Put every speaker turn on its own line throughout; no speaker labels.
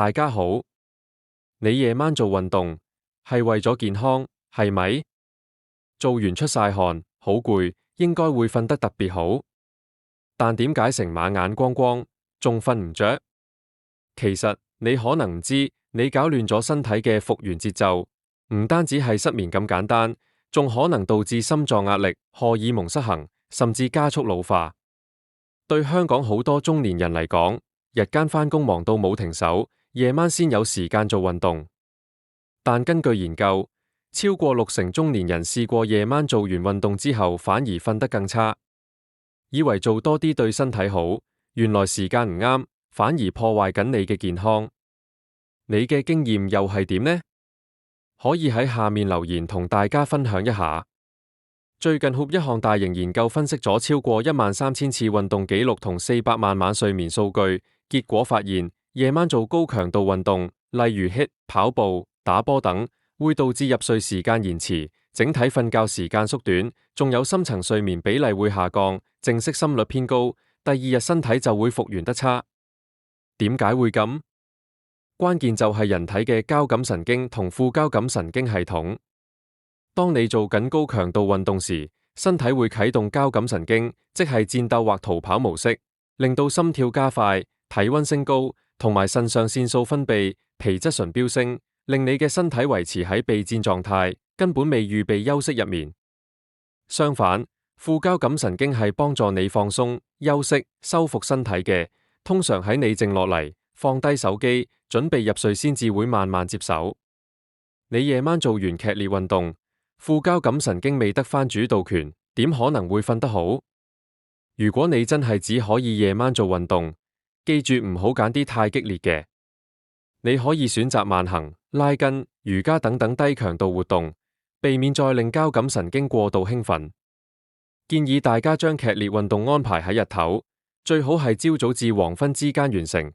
大家好，你夜晚做運動係為咗健康，係咪？做完出晒汗，好攰，應該會瞓得特別好。但點解成晚眼光光，仲瞓唔着？其實你可能唔知，你搞亂咗身體嘅復原節奏，唔單止係失眠咁簡單，仲可能導致心臟壓力、荷爾蒙失衡，甚至加速老化。對香港好多中年人嚟講，日間返工忙到冇停手，夜晚先有時間做運動。但根據研究，超過60%中年人試過夜晚做完運動之後，反而瞓得更差。以為做多啲對身體好，原來時間唔啱，反而破壞緊你嘅健康。你嘅經驗又係點呢？可以喺下面留言同大家分享一下。最近 WHO 一項大型研究分析咗超過13000次運動記錄同400萬晚睡眠數據，結果發現夜晚做高強度運動，例如 HIIT、跑步、打波等，會導致入睡時間延遲，整體瞓覺時間縮短，仲有深層睡眠比例會下降，靜息心率偏高，第二日身體就會復原得差。點解會咁？關鍵就係人體嘅交感神經同副交感神經系統。當你做緊高強度運動時，身體會啟動交感神經，即係戰鬥或逃跑模式，令到心跳加快、體溫升高，同埋腎上腺素分泌、皮質醇飆升，令你嘅身體維持喺備戰狀態，根本未預備休息入眠。相反，副交感神經係幫助你放鬆、休息、修復身體嘅，通常喺你靜落嚟，放低手機，準備入睡先至會慢慢接手。你夜晚做完劇烈運動，副交感神經未得返主導權，點可能會瞓得好？如果你真係只可以夜晚做運動，記住唔好揀啲太激烈嘅。你可以選擇慢行、拉筋、瑜伽等等低強度活動，避免再令交感神經過度興奮。建議大家將劇烈運動安排喺日頭，最好係朝早至黃昏之間完成，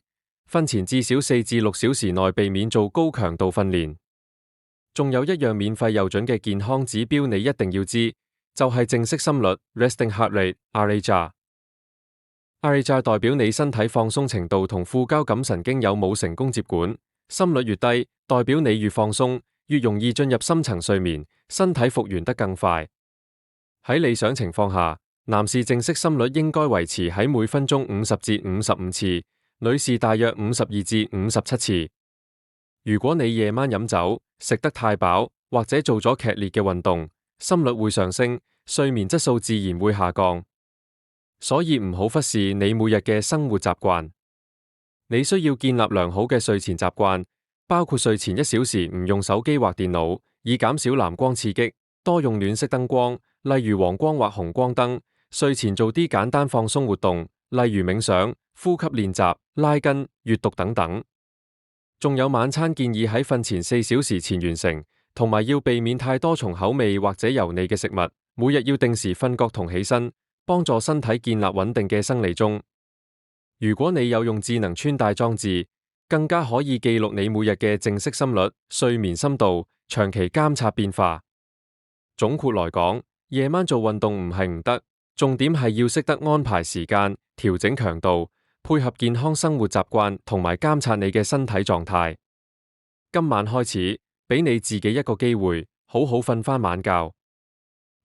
瞓前至少4至6小時內避免做高強度訓練。仲有一樣免費又準嘅健康指標你一定要知，就係靜息心率 （resting heart rate）。RHR 代表你身體放鬆程度同副交感神經有冇成功接管，心率越低，代表你越放鬆，越容易進入深層睡眠，身體復原得更快。喺理想情況下，男士靜息心率應該維持喺每分鐘50至55次，女士大約52至57次。如果你夜晚飲酒、食得太飽，或者做咗劇烈嘅運動，心率會上升，睡眠質素自然會下降。所以唔好忽視你每日嘅生活習慣。你需要建立良好嘅睡前習慣，包括睡前1小時唔用手機或電腦，以減少藍光刺激，多用暖色燈光，例如黃光或紅光燈。睡前做啲簡單放鬆活動，例如冥想、呼吸練習、拉筋、閱讀等等。仲有晚餐建議喺瞓前4小時前完成，同埋要避免太多重口味或者油膩嘅食物。每日要定時瞓覺同起身，幫助身體建立穩定嘅生理鐘。如果你有用智能穿戴裝置，更加可以記錄你每日嘅靜息心率、睡眠深度，長期監察變化。總括來講，夜晚做運動唔係唔得，重點係要識得安排時間，調整強度，配合健康生活習慣，同埋監察你嘅身體狀態。今晚開始，俾你自己一個機會，好好瞓返晚覺。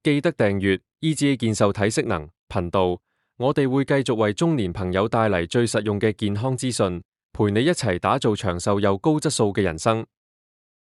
記得訂閱 EGA 健瘦體適能頻道，我哋會繼續為中年朋友帶嚟最實用嘅健康資訊，陪你一齊打造長壽又高質素嘅人生。